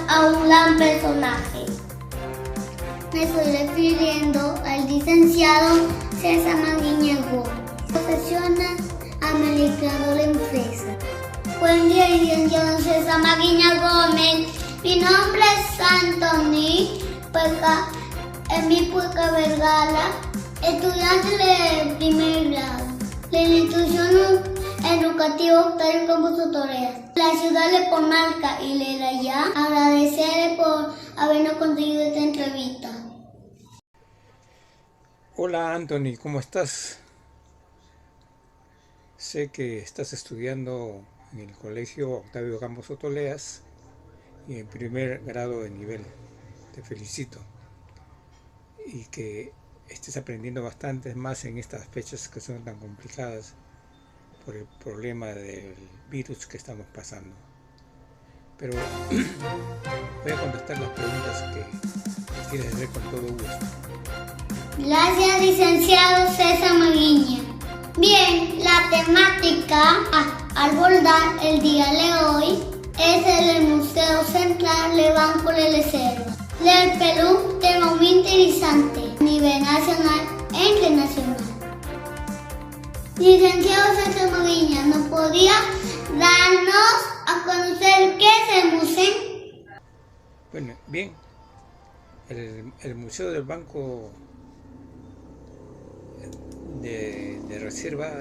a un gran personaje. Me estoy refiriendo al licenciado César Maguiña Gómez, profesional administrador de empresa. Buen día, licenciado César Maguiña Gómez. Mi nombre es Anthony Emi Pueca Vergara, estudiante de primer grado de la institución educativa Octavio Campos Sotoleas, la ciudad de Ponalca, y le da ya agradecerle por habernos conseguido esta entrevista. Hola Anthony, ¿cómo estás? Sé que estás estudiando en el colegio Octavio Campos Sotoleas y en primer grado de nivel. Te felicito y que estés aprendiendo bastante más en estas fechas que son tan complicadas por el problema del virus que estamos pasando. Pero voy a contestar las preguntas que quieres hacer con todo gusto. Gracias, licenciado César Maguiña. Bien, la temática a abordar el día de hoy es el Museo Central de Banco de Reserva del Perú, tema muy interesante a nivel nacional e internacional. Licenciado César Maguiña, ¿nos podría darnos a conocer qué es el museo? Bueno, bien, el Museo del Banco de Reserva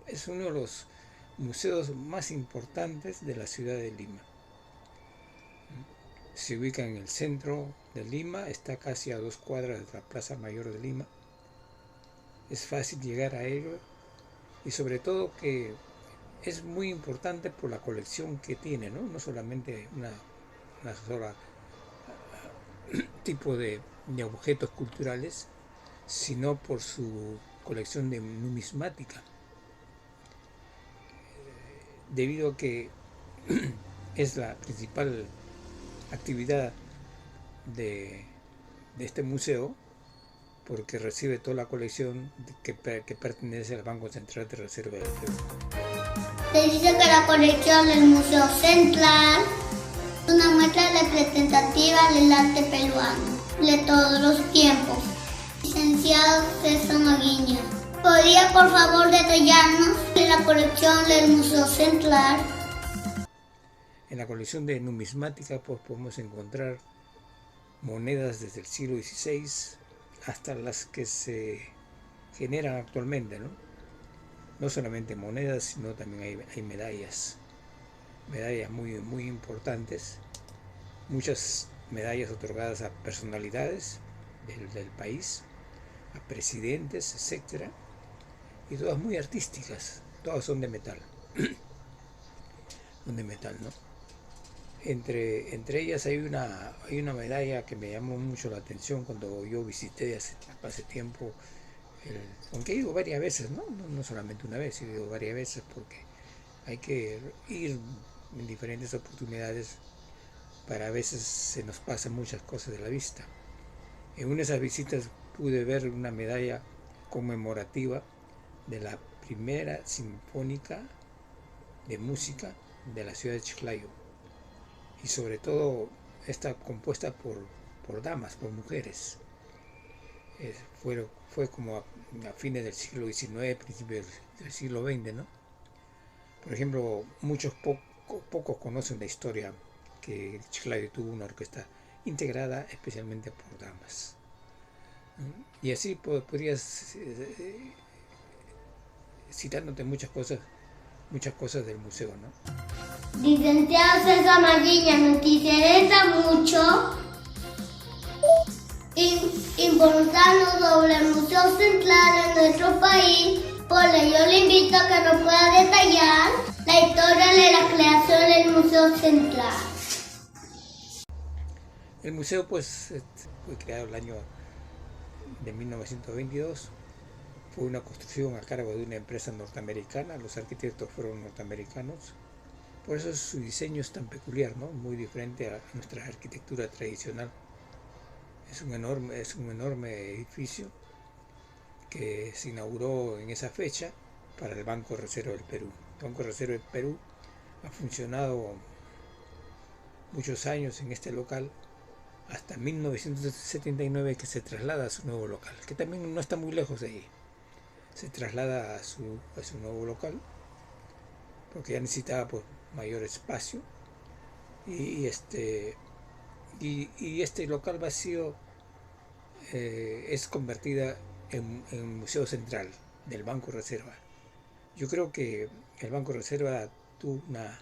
es uno de los museos más importantes de la ciudad de Lima. Se ubica en el centro de Lima, está casi a 2 cuadras de la Plaza Mayor de Lima. Es fácil llegar a ello y sobre todo que es muy importante por la colección que tiene, no solamente una sola tipo de objetos culturales, sino por su colección de numismática, debido a que es la principal actividad de este museo, porque recibe toda la colección que pertenece al Banco Central de Reserva del Perú. Se dice que la colección del Museo Central es una muestra representativa del arte peruano de todos los tiempos. Licenciado César Maguiña, ¿podría por favor detallarnos de la colección del Museo Central? En la colección de numismática pues, podemos encontrar monedas desde el siglo XVI hasta las que se generan actualmente, no solamente monedas, sino también hay medallas muy importantes, muchas medallas otorgadas a personalidades del país, a presidentes, etcétera, y todas muy artísticas, todas son de metal. Son de metal, ¿no? Entre ellas hay una medalla que me llamó mucho la atención cuando yo visité hace tiempo, aunque he ido varias veces, no solamente una vez, he ido varias veces porque hay que ir en diferentes oportunidades, para a veces se nos pasan muchas cosas de la vista. En una de esas visitas pude ver una medalla conmemorativa de la primera sinfónica de música de la ciudad de Chiclayo, y sobre todo está compuesta por damas, por mujeres. Fue como a fines del siglo XIX, principios del siglo XX, ¿no? Por ejemplo, muchos pocos conocen la historia que Chiclayo tuvo una orquesta integrada especialmente por damas. Y así podrías citándote muchas cosas del museo, ¿no? Licenciado César Maguiña, nos interesa mucho informarnos sobre el Museo Central de nuestro país. Por ello le invito a que nos pueda detallar la historia de la creación del Museo Central. El museo pues fue creado el año de 1922. Fue una construcción a cargo de una empresa norteamericana, los arquitectos fueron norteamericanos. Por eso su diseño es tan peculiar, muy diferente a nuestra arquitectura tradicional. Es un enorme edificio que se inauguró en esa fecha para el Banco de Reserva del Perú. El Banco de Reserva del Perú ha funcionado muchos años en este local, hasta 1979 que se traslada a su nuevo local, que también no está muy lejos de ahí. Se traslada a su nuevo local, porque ya necesitaba pues, mayor espacio, y este local vacío es convertida en museo central del Banco Reserva. Yo creo que el Banco Reserva tuvo una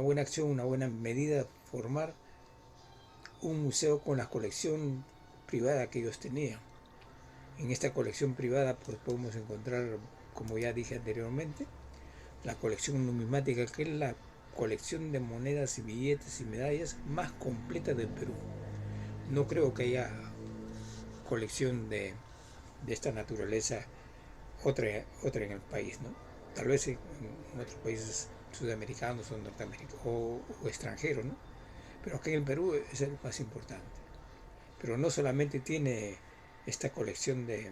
buena acción, una buena medida, formar un museo con la colección privada que ellos tenían. En esta colección privada pues, podemos encontrar, como ya dije anteriormente, la colección numismática, que es la colección de monedas y billetes y medallas más completa del Perú. No creo que haya colección de esta naturaleza otra en el país, ¿no? Tal vez en otros países sudamericanos o norteamericanos o extranjeros, ¿no? Pero aquí en el Perú es el más importante. Pero no solamente tiene esta colección de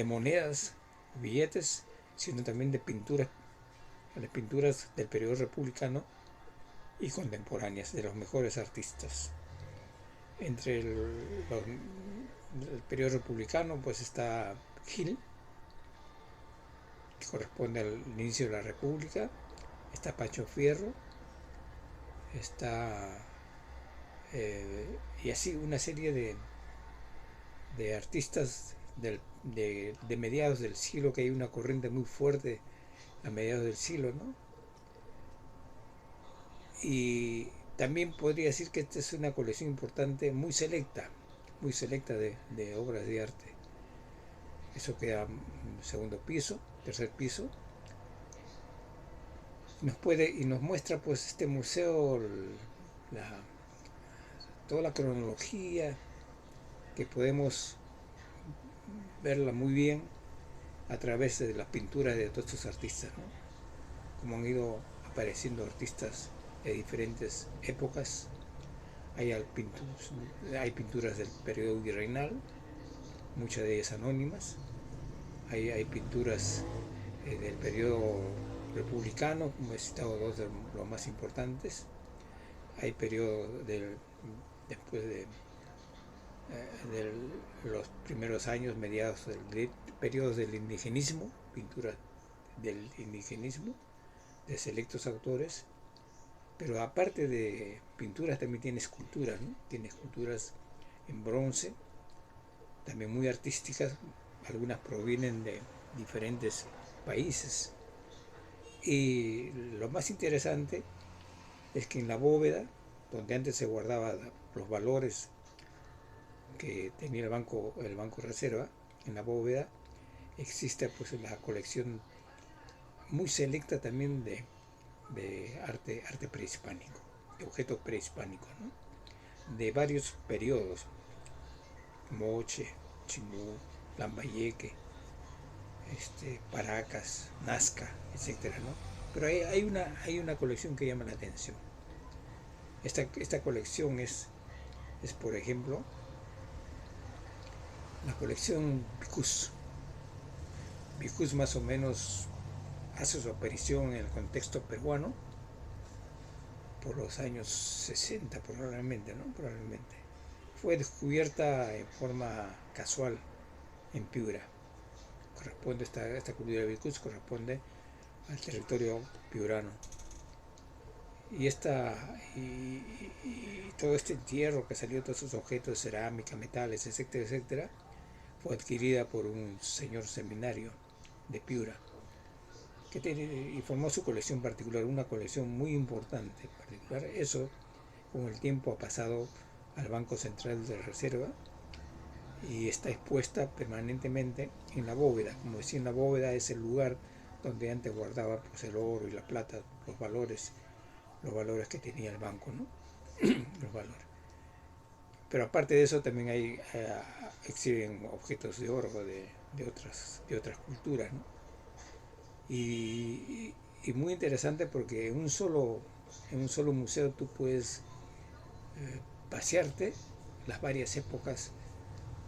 monedas, billetes, sino también de pinturas del periodo republicano y contemporáneas de los mejores artistas. Entre el periodo republicano pues está Gil, que corresponde al inicio de la República, está Pancho Fierro, está y así una serie de artistas de mediados del siglo, que hay una corriente muy fuerte a mediados del siglo, ¿no? Y también podría decir que esta es una colección importante, muy selecta de obras de arte. Eso queda en segundo piso, tercer piso. Nos muestra pues este museo toda la cronología, que podemos verla muy bien a través de las pinturas de todos estos artistas, ¿no? Como han ido apareciendo artistas de diferentes épocas. Hay pinturas del periodo virreinal, muchas de ellas anónimas. Hay pinturas del periodo republicano, como he citado dos de los más importantes. Hay periodo después de los primeros años, mediados del periodo del indigenismo, pinturas del indigenismo, de selectos autores. Pero aparte de pinturas también tiene esculturas, ¿no? Tiene esculturas en bronce, también muy artísticas, algunas provienen de diferentes países. Y lo más interesante es que en la bóveda, donde antes se guardaban los valores que tenía el Banco Reserva, en la bóveda existe pues la colección muy selecta también de arte prehispánico, de objetos prehispánicos, ¿no? De varios periodos: Moche, Chimú, Lambayeque, Paracas, Nazca, etcétera, ¿no? Pero hay una colección que llama la atención. Esta colección es por ejemplo la colección Vicús. Vicús más o menos hace su aparición en el contexto peruano por los años 60 probablemente, ¿no? Probablemente. Fue descubierta en forma casual en Piura. Esta cultura de Vicús corresponde al territorio piurano. Y todo este entierro que salió, todos esos objetos, cerámica, metales, etcétera, etcétera, fue adquirida por un señor seminario de Piura, y formó su colección particular, una colección muy importante particular. Eso con el tiempo ha pasado al Banco Central de Reserva y está expuesta permanentemente en la bóveda. Como decía, en la bóveda es el lugar donde antes guardaba pues, el oro y la plata, los valores que tenía el banco, ¿no? Los valores. Pero aparte de eso también exhiben objetos de oro de otras culturas, ¿no? Y muy interesante porque en un solo museo tú puedes pasearte las varias épocas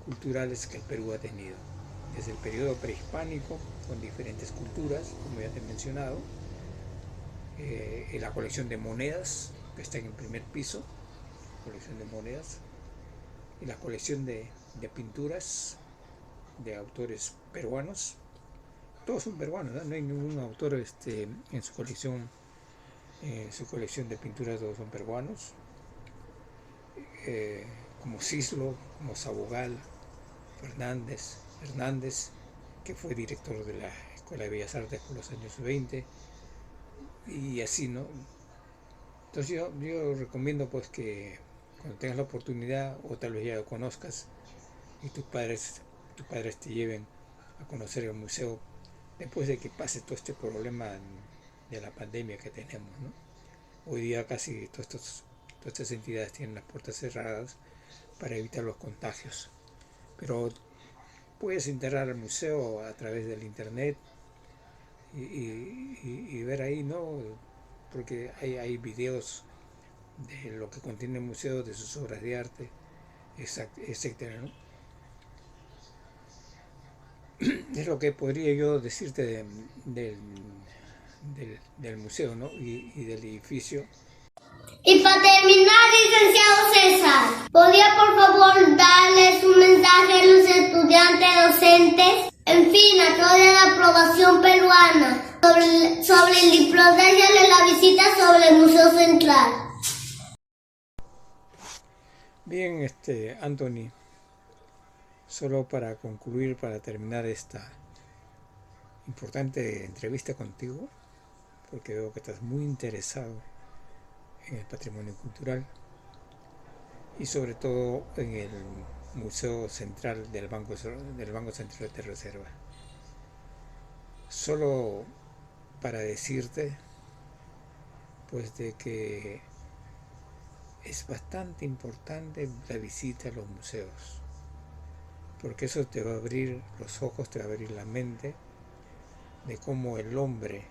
culturales que el Perú ha tenido, desde el periodo prehispánico con diferentes culturas, como ya te he mencionado, la colección de monedas, que está en el primer piso, colección de monedas, y la colección de pinturas de autores peruanos. Todos son peruanos, ¿no? No hay ningún autor en su colección de pinturas, todos son peruanos, como Cislo, como Sabogal, Hernández, que fue director de la Escuela de Bellas Artes por los años 20, y así, ¿no? Entonces yo recomiendo pues que cuando tengas la oportunidad, o tal vez ya lo conozcas, y tus padres te lleven a conocer el museo después de que pase todo este problema de la pandemia que tenemos, ¿no? Hoy día casi todas estas entidades tienen las puertas cerradas para evitar los contagios, pero puedes entrar al museo a través del internet y ver ahí, ¿no? Porque hay videos de lo que contiene el museo, de sus obras de arte, etcétera, ¿no? Es lo que podría yo decirte del museo, ¿no? Y del edificio. Y para terminar, licenciado César, ¿podría por favor darles un mensaje a los estudiantes docentes? En fin, a toda la aprobación peruana sobre la importancia de la visita sobre el Museo Central. Bien, Anthony, solo para concluir, para terminar esta importante entrevista contigo, porque veo que estás muy interesado en el patrimonio cultural y sobre todo en el Museo Central del Banco Central de Reserva. Solo para decirte pues de que es bastante importante la visita a los museos, porque eso te va a abrir los ojos, te va a abrir la mente de cómo el hombre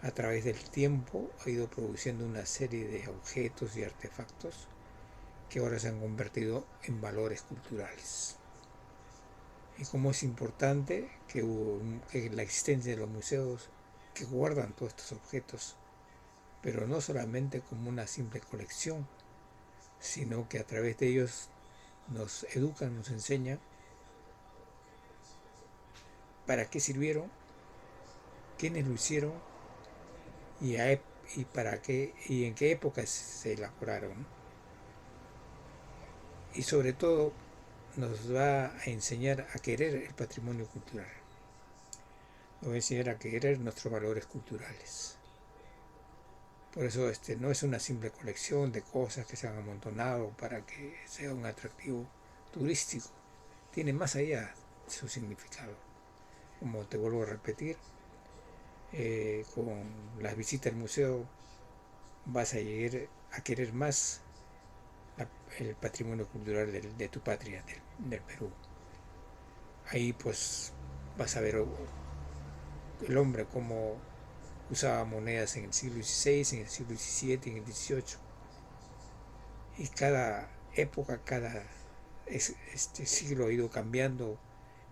a través del tiempo ha ido produciendo una serie de objetos y artefactos que ahora se han convertido en valores culturales. Y cómo es importante que la existencia de los museos que guardan todos estos objetos, pero no solamente como una simple colección, sino que a través de ellos nos educan, nos enseñan para qué sirvieron, quiénes lo hicieron y para qué y en qué época se elaboraron. Y sobre todo nos va a enseñar a querer el patrimonio cultural, nos va a enseñar a querer nuestros valores culturales. Por eso no es una simple colección de cosas que se han amontonado para que sea un atractivo turístico, tiene más allá su significado. Como te vuelvo a repetir, con las visitas al museo vas a llegar a querer más el patrimonio cultural de tu patria, del Perú. Ahí pues vas a ver el hombre cómo usaba monedas en el siglo XVI, en el siglo XVII, en el XVIII. Y cada época, cada siglo ha ido cambiando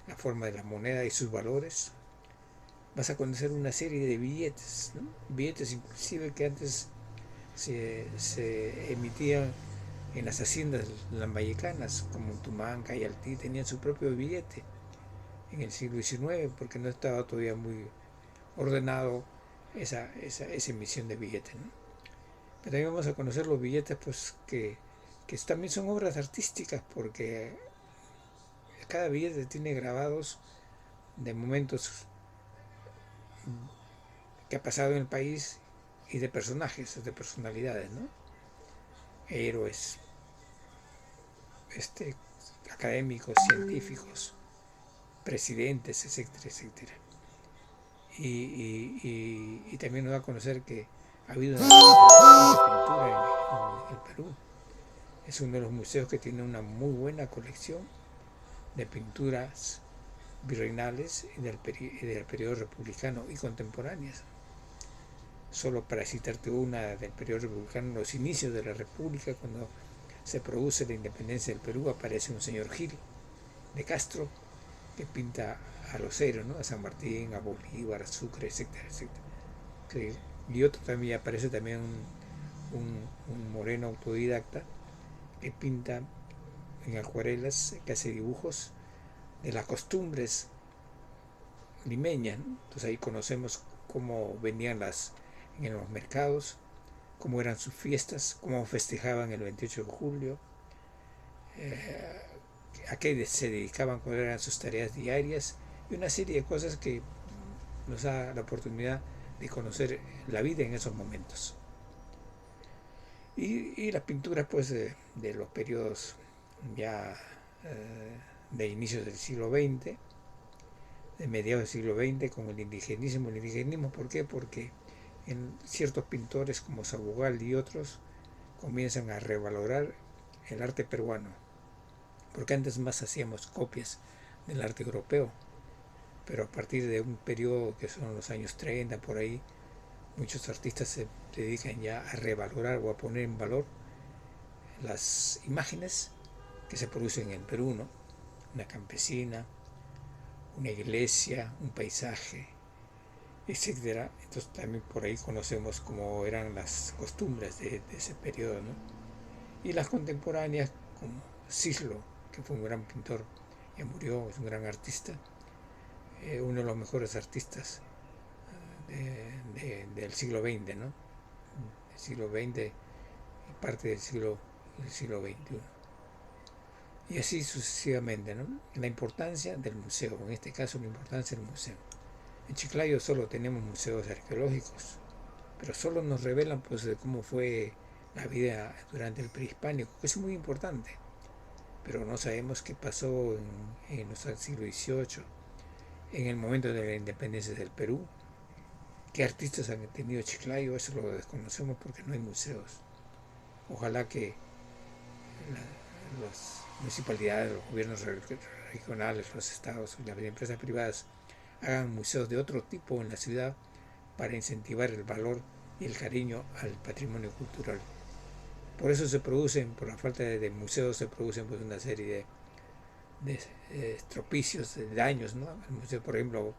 la forma de la moneda y sus valores. Vas a conocer una serie de billetes, ¿no? Billetes inclusive que antes se emitían en las haciendas lambayecanas, como Tumanca y Altí, tenían su propio billete en el siglo XIX, porque no estaba todavía muy ordenado esa emisión de billetes, ¿no? Pero también vamos a conocer los billetes pues que también son obras artísticas, porque cada billete tiene grabados de momentos que ha pasado en el país y de personajes, de personalidades, ¿no? Héroes, académicos, científicos, presidentes, etcétera, etcétera. Y también nos va a conocer que ha habido una pintura en el Perú. Es uno de los museos que tiene una muy buena colección de pinturas virreinales y del periodo republicano y contemporáneas. Solo para citarte una del periodo republicano, los inicios de la República, cuando se produce la independencia del Perú, aparece un señor Gil de Castro que pinta a los héroes, ¿no? A San Martín, a Bolívar, a Sucre, etcétera, etcétera. Que Y otro también aparece también un moreno autodidacta que pinta en acuarelas, que hace dibujos de las costumbres limeñas, ¿no? Entonces ahí conocemos cómo venían en los mercados, cómo eran sus fiestas, cómo festejaban el 28 de julio, a qué se dedicaban, cuáles eran sus tareas diarias y una serie de cosas que nos da la oportunidad de conocer la vida en esos momentos. Y las pinturas pues de los periodos ya de inicios del siglo XX, de mediados del siglo XX, con el indigenismo. El indigenismo, ¿por qué? Porque en ciertos pintores como Sabugal y otros comienzan a revalorar el arte peruano, porque antes más hacíamos copias del arte europeo, pero a partir de un periodo que son los años 30 por ahí, muchos artistas se dedican ya a revalorar o a poner en valor las imágenes que se producen en el Perú, ¿no? Una campesina, una iglesia, un paisaje, etcétera. Entonces también por ahí conocemos cómo eran las costumbres de ese periodo, ¿no? Y las contemporáneas, como Cislo, que fue un gran pintor, ya murió, es un gran artista, uno de los mejores artistas del siglo XX, ¿no? El siglo XX y parte del siglo XXI. Y así sucesivamente, ¿no? La importancia del museo, en este caso la importancia del museo. En Chiclayo solo tenemos museos arqueológicos, pero solo nos revelan pues de cómo fue la vida durante el prehispánico, que es muy importante, pero no sabemos qué pasó en los siglo XVIII, en el momento de la independencia del Perú, qué artistas han tenido Chiclayo, eso lo desconocemos porque no hay museos. Ojalá que las municipalidades, los gobiernos regionales, los estados y las empresas privadas hagan museos de otro tipo en la ciudad para incentivar el valor y el cariño al patrimonio cultural. Por eso se producen, por la falta de museos, se producen pues una serie de estropicios, de daños, ¿no? El museo, por ejemplo,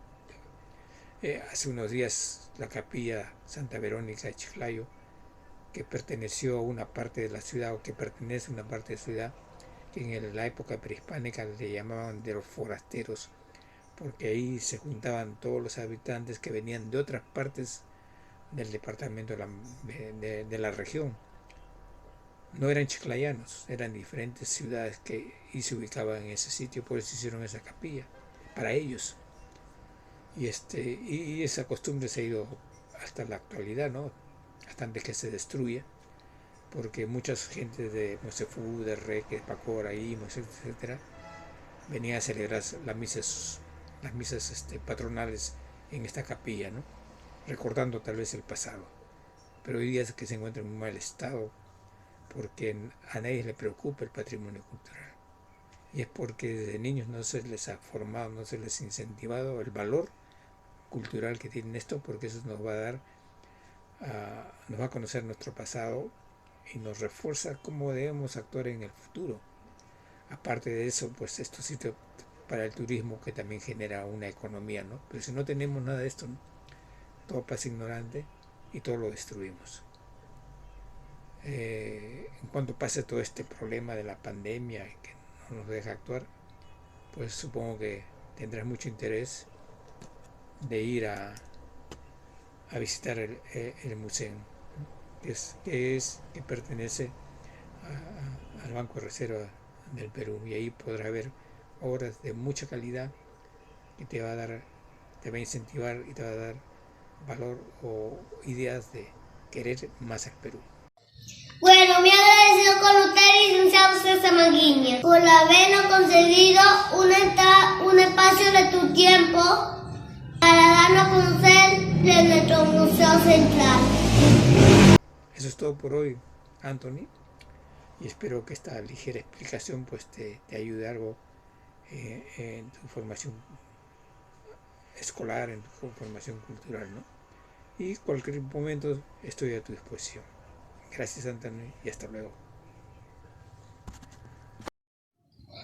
hace unos días la capilla Santa Verónica de Chiclayo, que perteneció a una parte de la ciudad, o que pertenece a una parte de la ciudad, que en la época prehispánica le llamaban de los forasteros, porque ahí se juntaban todos los habitantes que venían de otras partes del departamento de la región. No eran chiclayanos, eran diferentes ciudades y se ubicaban en ese sitio, por eso hicieron esa capilla, para ellos. Y esa costumbre se ha ido hasta la actualidad, ¿no? Hasta antes que se destruya, porque muchas gentes de Mosefú, de Reque, de Pacora, Imos, etcétera, venían a celebrar las misas patronales en esta capilla, ¿no? Recordando tal vez el pasado. Pero hoy día es que se encuentra en un mal estado, porque a nadie le preocupa el patrimonio cultural. Y es porque desde niños no se les ha formado, no se les ha incentivado el valor cultural que tienen esto, porque eso nos va a dar, nos va a conocer nuestro pasado y nos refuerza cómo debemos actuar en el futuro. Aparte de eso, pues estos sitios para el turismo que también genera una economía, ¿no? Pero si no tenemos nada de esto, ¿no? Todo pasa ignorante y todo lo destruimos. En cuanto pase todo este problema de la pandemia que no nos deja actuar, pues supongo que tendrás mucho interés de ir a visitar el museo, ¿no? que pertenece al Banco de Reserva del Perú, y ahí podrás ver obras de mucha calidad que te va a incentivar y te va a dar valor o ideas de querer más al Perú. Bueno, muy agradecido con usted, licenciado César Manguiña, por habernos concedido un espacio de tu tiempo para darnos a conocer de nuestro Museo Central. Eso es todo por hoy, Anthony, y espero que esta ligera explicación pues te ayude algo en tu formación escolar, en tu formación cultural, ¿no? Y cualquier momento estoy a tu disposición. Gracias, Anthony, y hasta luego.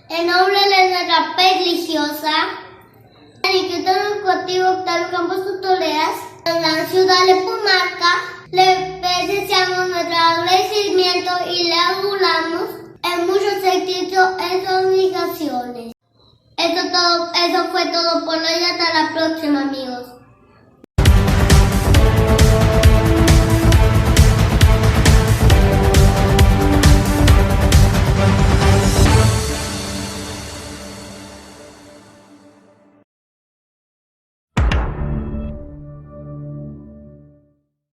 En nombre de nuestra fe religiosa, el Instituto Educativo Octavio Campos Tutoreas, En la ciudad de Pumarca le deseamos nuestro agradecimiento y le auguramos en muchos éxitos en sus obligaciones. Eso fue todo por hoy. Hasta la próxima, amigos.